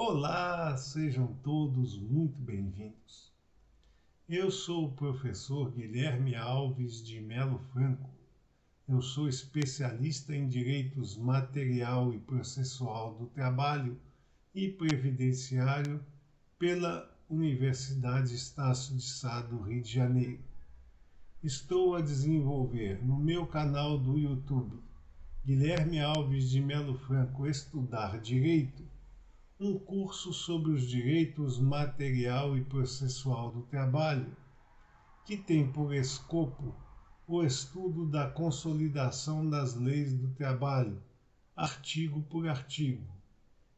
Olá, sejam todos muito bem-vindos. Eu sou o professor Guilherme Alves de Melo Franco. Eu sou especialista em direitos material e processual do trabalho e previdenciário pela Universidade Estácio de Sá do Rio de Janeiro. Estou a desenvolver no meu canal do YouTube, Guilherme Alves de Melo Franco Estudar Direito, um curso sobre os direitos material e processual do trabalho, que tem por escopo o estudo da consolidação das leis do trabalho, artigo por artigo,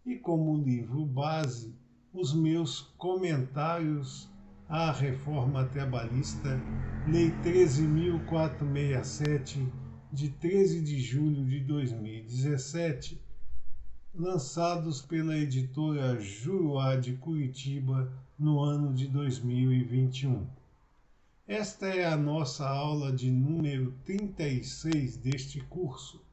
e como livro base, os meus comentários à reforma trabalhista, Lei 13.467, de 13 de julho de 2017, lançados pela editora Juruá de Curitiba no ano de 2021. Esta é a nossa aula de número 36 deste curso,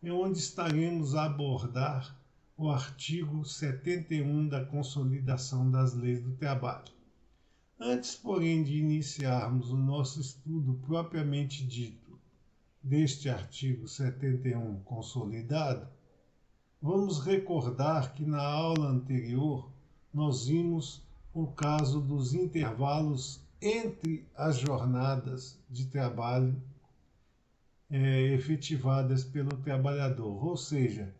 onde estaremos a abordar o artigo 71 da Consolidação das Leis do Trabalho. Antes, porém, de iniciarmos o nosso estudo propriamente dito deste artigo 71 consolidado, vamos recordar que na aula anterior nós vimos o caso dos intervalos entre as jornadas de trabalho efetivadas pelo trabalhador, ou seja,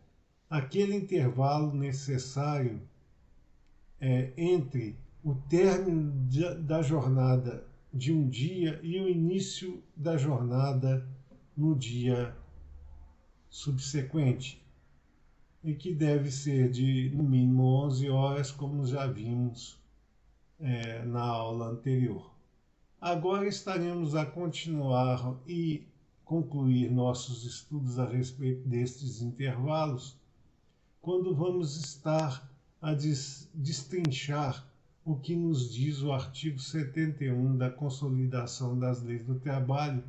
aquele intervalo necessário entre o término da jornada de um dia e o início da jornada no dia subsequente, e que deve ser de, no mínimo, 11 horas, como já vimos na aula anterior. Agora estaremos a continuar e concluir nossos estudos a respeito destes intervalos, quando vamos estar a destrinchar o que nos diz o artigo 71 da Consolidação das Leis do Trabalho,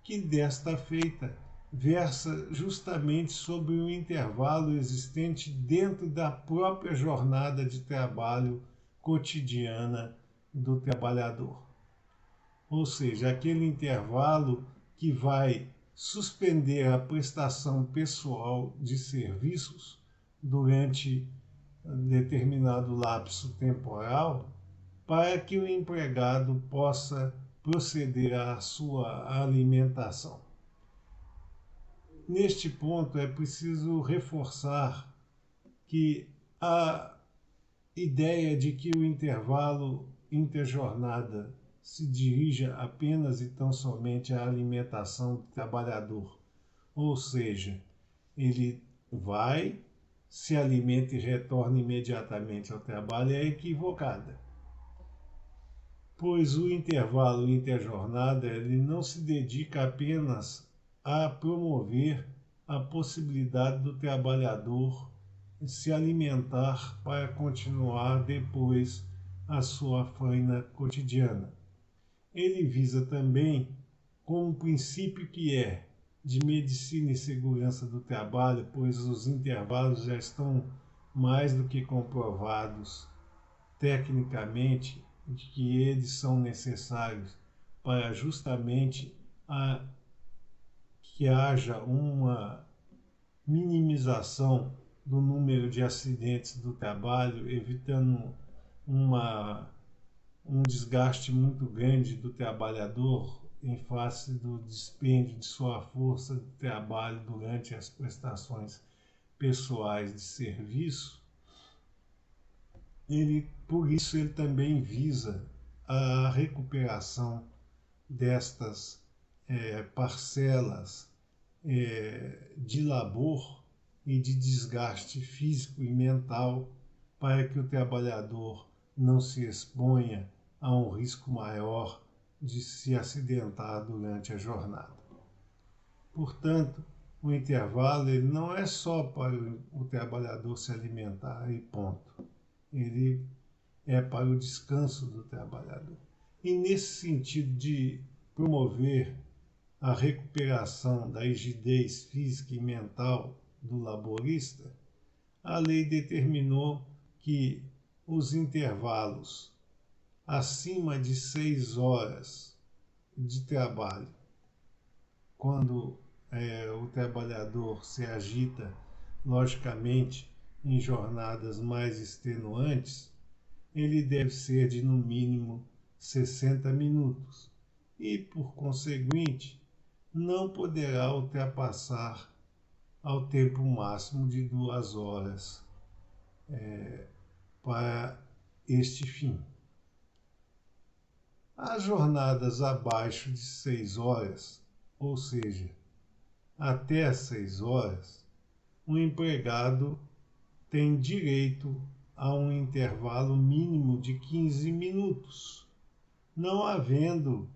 que desta feita versa justamente sobre o intervalo existente dentro da própria jornada de trabalho cotidiana do trabalhador. Ou seja, aquele intervalo que vai suspender a prestação pessoal de serviços durante determinado lapso temporal, para que o empregado possa proceder à sua alimentação. Neste ponto, é preciso reforçar que a ideia de que o intervalo interjornada se dirija apenas e tão somente à alimentação do trabalhador, ou seja, ele vai, se alimenta e retorna imediatamente ao trabalho, é equivocada. Pois o intervalo interjornada ele não se dedica apenas a promover a possibilidade do trabalhador se alimentar para continuar depois a sua faina cotidiana. Ele visa também, com um princípio que é de medicina e segurança do trabalho, pois os intervalos já estão mais do que comprovados tecnicamente, de que eles são necessários para justamente que haja uma minimização do número de acidentes do trabalho, evitando um desgaste muito grande do trabalhador em face do dispêndio de sua força de trabalho durante as prestações pessoais de serviço. Por isso ele também visa a recuperação destas parcelas de labor e de desgaste físico e mental, para que o trabalhador não se exponha a um risco maior de se acidentar durante a jornada. Portanto, o intervalo ele não é só para o trabalhador se alimentar e ponto. Ele é para o descanso do trabalhador. E nesse sentido de promover a recuperação da rigidez física e mental do laborista, a lei determinou que os intervalos acima de 6 horas de trabalho, quando o trabalhador se agita, logicamente, em jornadas mais extenuantes, ele deve ser de no mínimo 60 minutos e, por conseguinte, não poderá ultrapassar ao tempo máximo de 2 horas para este fim. As jornadas abaixo de 6 horas, ou seja, até 6 horas, o empregado tem direito a um intervalo mínimo de 15 minutos, não havendo,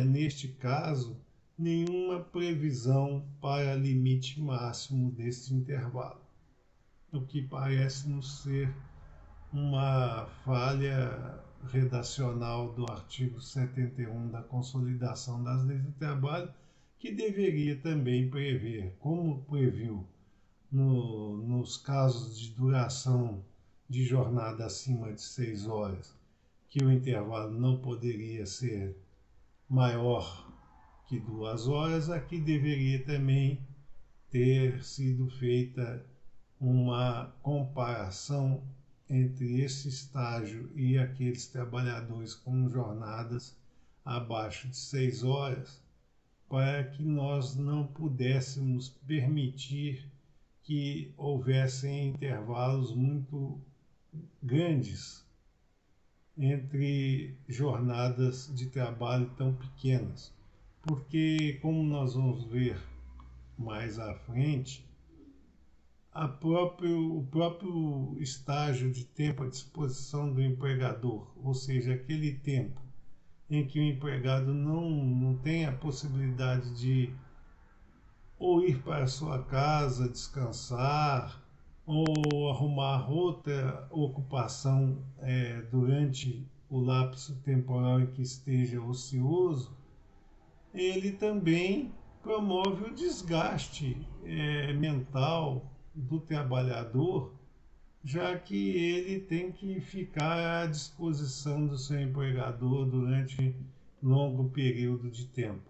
neste caso, nenhuma previsão para limite máximo deste intervalo, o que parece-nos ser uma falha redacional do artigo 71 da Consolidação das Leis do Trabalho, que deveria também prever, como previu nos casos de duração de jornada acima de 6 horas, que o intervalo não poderia ser maior que 2 horas, aqui deveria também ter sido feita uma comparação entre esse estágio e aqueles trabalhadores com jornadas abaixo de 6 horas, para que nós não pudéssemos permitir que houvessem intervalos muito grandes entre jornadas de trabalho tão pequenas, porque, como nós vamos ver mais à frente, o próprio estágio de tempo à disposição do empregador, ou seja, aquele tempo em que o empregado não tem a possibilidade de ou ir para a sua casa descansar, ou arrumar outra ocupação durante o lapso temporal em que esteja ocioso, ele também promove o desgaste mental do trabalhador, já que ele tem que ficar à disposição do seu empregador durante longo período de tempo.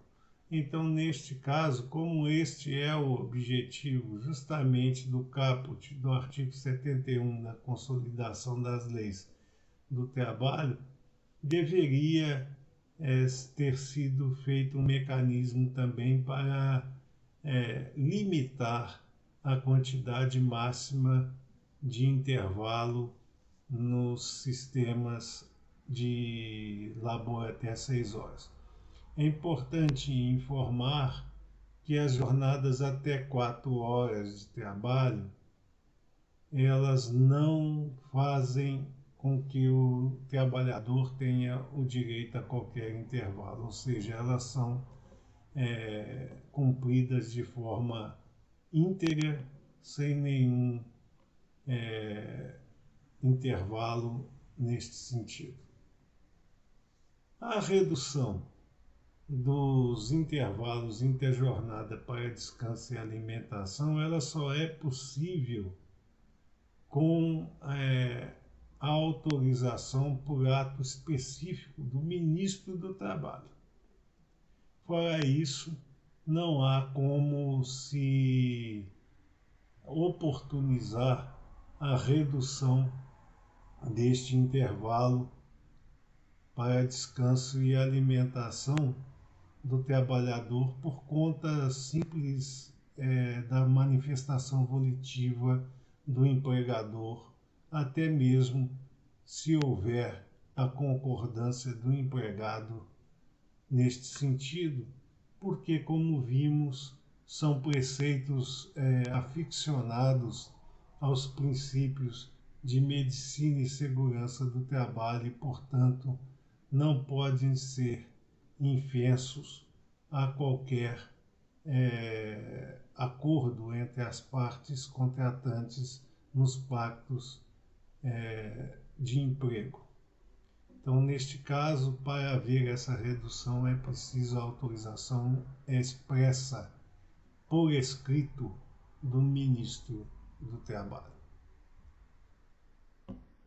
Então, neste caso, como este é o objetivo justamente do caput do artigo 71 da Consolidação das Leis do Trabalho, deveria ter sido feito um mecanismo também para limitar a quantidade máxima de intervalo nos sistemas de labor até 6 horas. É importante informar que as jornadas até 4 horas de trabalho, elas não fazem com que o trabalhador tenha o direito a qualquer intervalo, ou seja, elas são cumpridas de forma íntegra, sem nenhum intervalo neste sentido. A redução dos intervalos interjornada para descanso e alimentação, ela só é possível com a autorização por ato específico do ministro do Trabalho. Fora isso, não há como se oportunizar a redução deste intervalo para descanso e alimentação do trabalhador por conta simples da manifestação volitiva do empregador, até mesmo se houver a concordância do empregado neste sentido, porque, como vimos, são preceitos aficionados aos princípios de medicina e segurança do trabalho e, portanto, não podem ser infensos a qualquer acordo entre as partes contratantes nos pactos de emprego. Então, neste caso, para haver essa redução, é preciso a autorização expressa por escrito do ministro do Trabalho.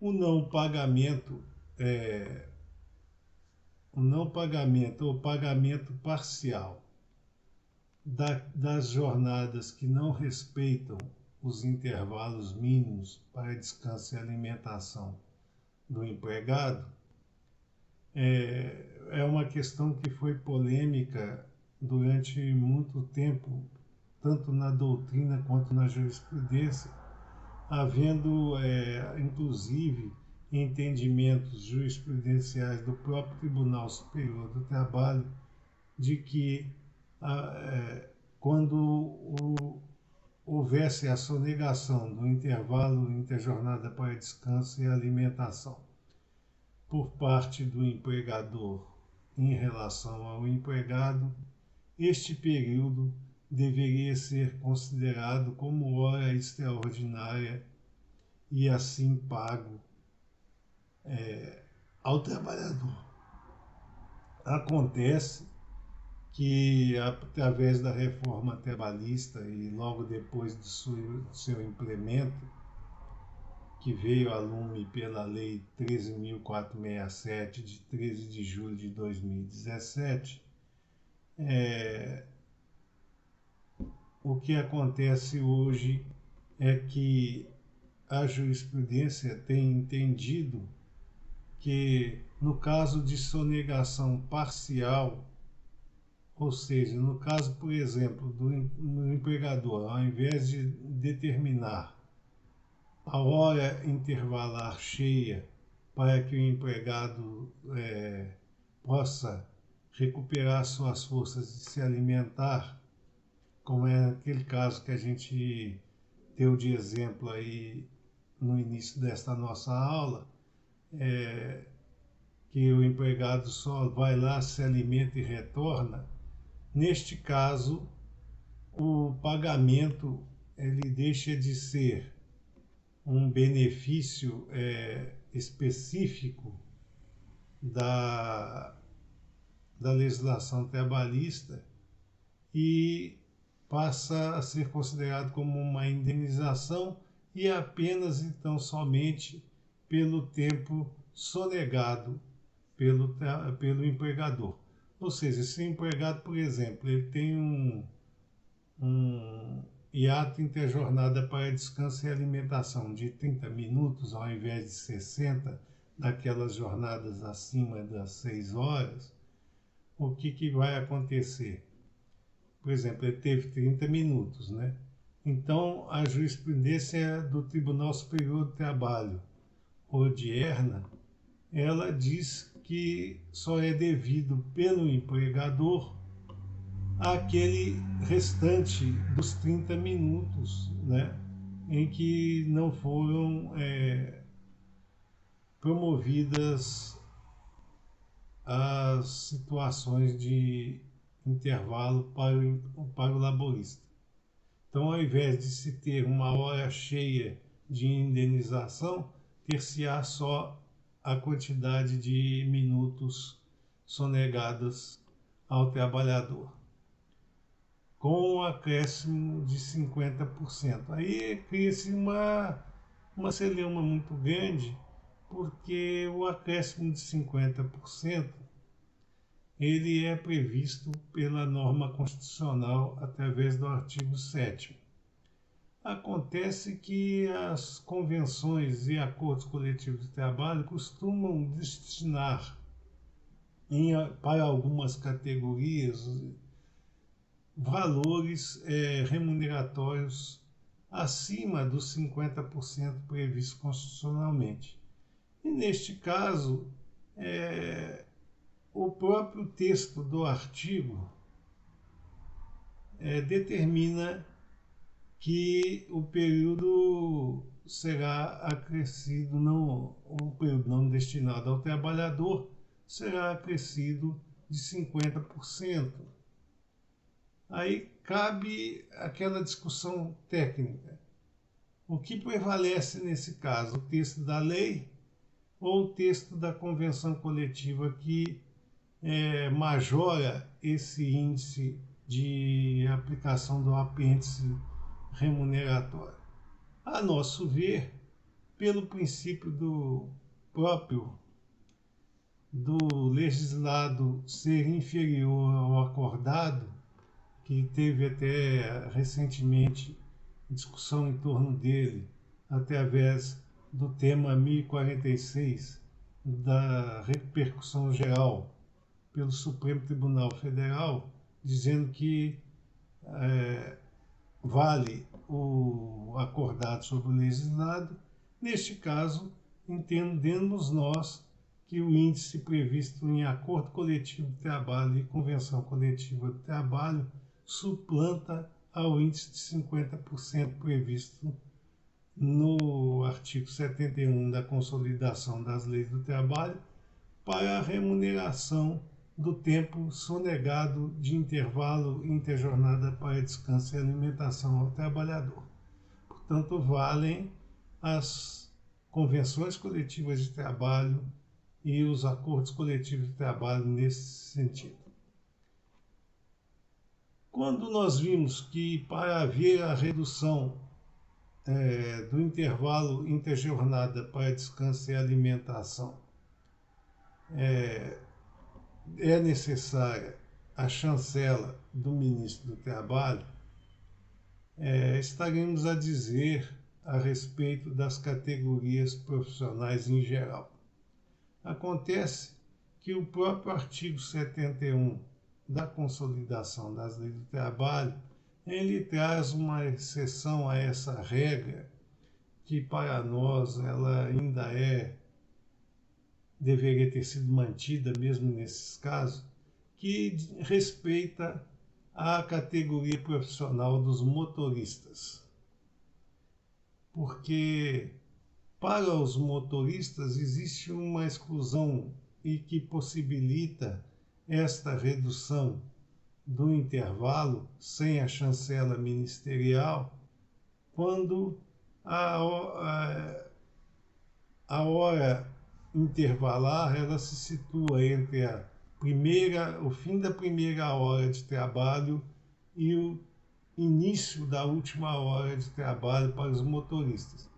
o não pagamento, ou pagamento parcial das jornadas que não respeitam os intervalos mínimos para descanso e alimentação do empregado, é uma questão que foi polêmica durante muito tempo, tanto na doutrina quanto na jurisprudência, havendo, inclusive, entendimentos jurisprudenciais do próprio Tribunal Superior do Trabalho de que, quando houvesse a sonegação do intervalo interjornada para descanso e alimentação por parte do empregador em relação ao empregado, este período deveria ser considerado como hora extraordinária e assim pago ao trabalhador. Acontece que, através da reforma trabalhista e logo depois do seu implemento, que veio a lume pela Lei 13.467, de 13 de julho de 2017, o que acontece hoje é que a jurisprudência tem entendido que, no caso de sonegação parcial, ou seja, no caso, por exemplo, do empregador, ao invés de determinar a hora intervalar cheia para que o empregado possa recuperar suas forças de se alimentar, como é aquele caso que a gente deu de exemplo aí no início desta nossa aula, que o empregado só vai lá, se alimenta e retorna. Neste caso, o pagamento ele deixa de ser um benefício específico da legislação trabalhista e passa a ser considerado como uma indenização e apenas então somente pelo tempo sonegado pelo empregador. Ou seja, se o empregado, por exemplo, ele tem um hiato interjornada para descanso e alimentação de 30 minutos ao invés de 60, naquelas jornadas acima das 6 horas, o que vai acontecer? Por exemplo, ele teve 30 minutos, né? Então, a jurisprudência do Tribunal Superior do Trabalho, odierna, ela diz que só é devido pelo empregador aquele restante dos 30 minutos, né, em que não foram promovidas as situações de intervalo para o laborista. Então, ao invés de se ter uma hora cheia de indenização, ter-se-á só a quantidade de minutos sonegadas ao trabalhador, com um acréscimo de 50%. Aí cria-se uma celeuma muito grande, porque o acréscimo de 50% ele é previsto pela norma constitucional através do artigo 7º. Acontece que as convenções e acordos coletivos de trabalho costumam destinar para algumas categorias valores remuneratórios acima dos 50% previstos constitucionalmente. E neste caso, o próprio texto do artigo determina que o período será acrescido, o período não destinado ao trabalhador será acrescido de 50%. Aí cabe aquela discussão técnica. O que prevalece nesse caso? O texto da lei ou o texto da convenção coletiva que majora esse índice de aplicação do apêndice remuneratório? A nosso ver, pelo princípio do próprio do legislado ser inferior ao acordado, que teve até recentemente discussão em torno dele, através do tema 1046 da repercussão geral pelo Supremo Tribunal Federal, dizendo que vale o acordado sobre o legislado. Neste caso, entendemos nós que o índice previsto em acordo coletivo de trabalho e convenção coletiva de trabalho suplanta ao índice de 50% previsto no artigo 71 da Consolidação das Leis do Trabalho para a remuneração do tempo sonegado de intervalo interjornada para descanso e alimentação ao trabalhador. Portanto, valem as convenções coletivas de trabalho e os acordos coletivos de trabalho nesse sentido. Quando nós vimos que para haver a redução do intervalo interjornada para descanso e alimentação é necessária a chancela do ministro do Trabalho, estaremos a dizer a respeito das categorias profissionais em geral. Acontece que o próprio artigo 71 da Consolidação das Leis do Trabalho, ele traz uma exceção a essa regra, que para nós ela ainda deveria ter sido mantida mesmo nesses casos, que respeita a categoria profissional dos motoristas. Porque para os motoristas existe uma exclusão e que possibilita esta redução do intervalo sem a chancela ministerial quando a hora intervalar ela se situa entre o fim da primeira hora de trabalho e o início da última hora de trabalho para os motoristas.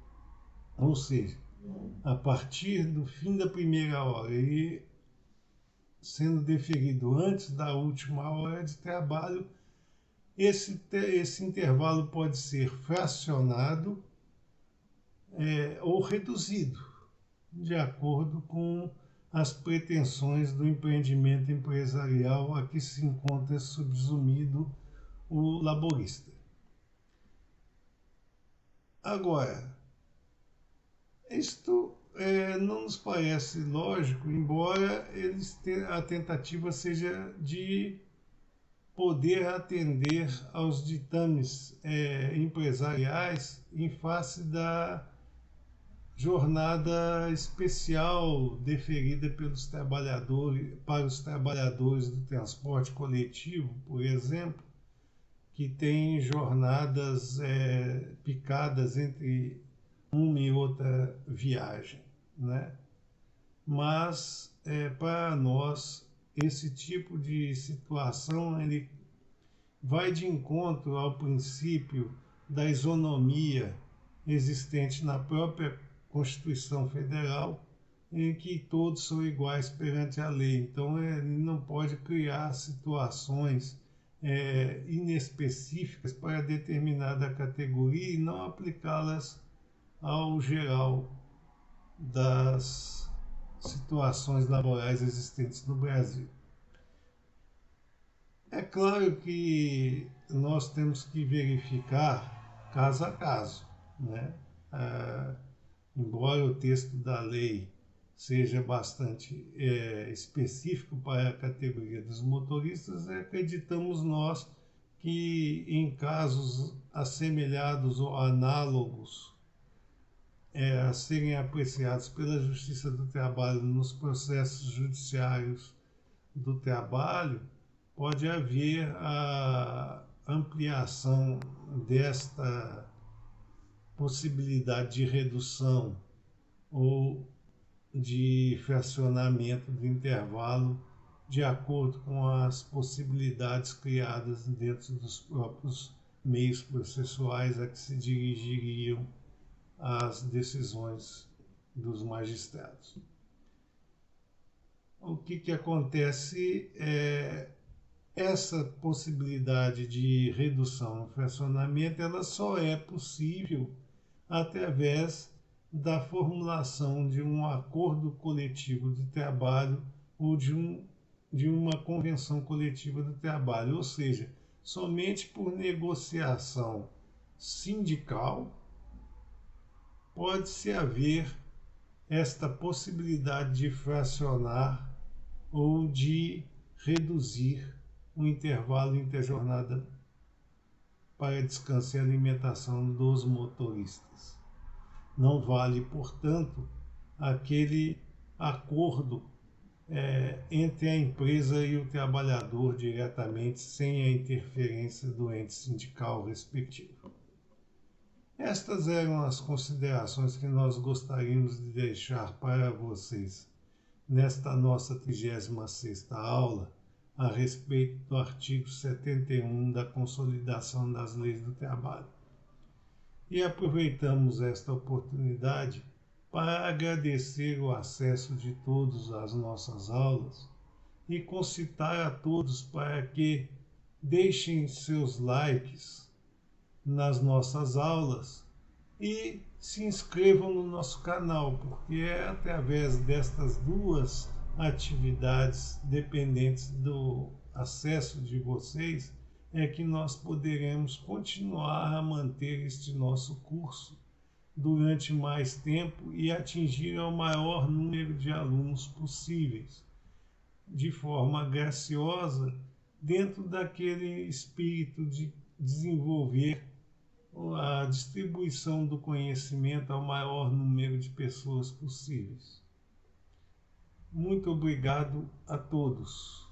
Ou seja, a partir do fim da primeira hora e sendo deferido antes da última hora de trabalho, esse intervalo pode ser fracionado ou reduzido, de acordo com as pretensões do empreendimento empresarial a que se encontra subsumido o laborista. Agora, isto não nos parece lógico, embora a tentativa seja de poder atender aos ditames empresariais em face da jornada especial deferida pelos trabalhadores, para os trabalhadores do transporte coletivo, por exemplo, que tem jornadas picadas entre uma e outra viagem, né? Mas para nós esse tipo de situação ele vai de encontro ao princípio da isonomia existente na própria Constituição Federal, em que todos são iguais perante a lei. Então ele não pode criar situações inespecíficas para determinada categoria e não aplicá-las ao geral das situações laborais existentes no Brasil. É claro que nós temos que verificar caso a caso, né? Embora o texto da lei seja bastante específico para a categoria dos motoristas, acreditamos nós que em casos assemelhados ou análogos a serem apreciados pela Justiça do Trabalho nos processos judiciários do trabalho, pode haver a ampliação desta possibilidade de redução ou de fracionamento do intervalo de acordo com as possibilidades criadas dentro dos próprios meios processuais a que se dirigiriam as decisões dos magistrados. O que acontece é essa possibilidade de redução no fracionamento, ela só é possível através da formulação de um acordo coletivo de trabalho ou de uma convenção coletiva do trabalho, ou seja, somente por negociação sindical pode-se haver esta possibilidade de fracionar ou de reduzir o intervalo interjornada para descanso e alimentação dos motoristas. Não vale, portanto, aquele acordo entre a empresa e o trabalhador diretamente, sem a interferência do ente sindical respectivo. Estas eram as considerações que nós gostaríamos de deixar para vocês nesta nossa 36ª aula a respeito do artigo 71 da Consolidação das Leis do Trabalho. E aproveitamos esta oportunidade para agradecer o acesso de todos às nossas aulas e concitar a todos para que deixem seus likes nas nossas aulas e se inscrevam no nosso canal, porque é através destas duas atividades dependentes do acesso de vocês é que nós poderemos continuar a manter este nosso curso durante mais tempo e atingir o maior número de alunos possíveis, de forma graciosa, dentro daquele espírito de desenvolver a distribuição do conhecimento ao maior número de pessoas possíveis. Muito obrigado a todos.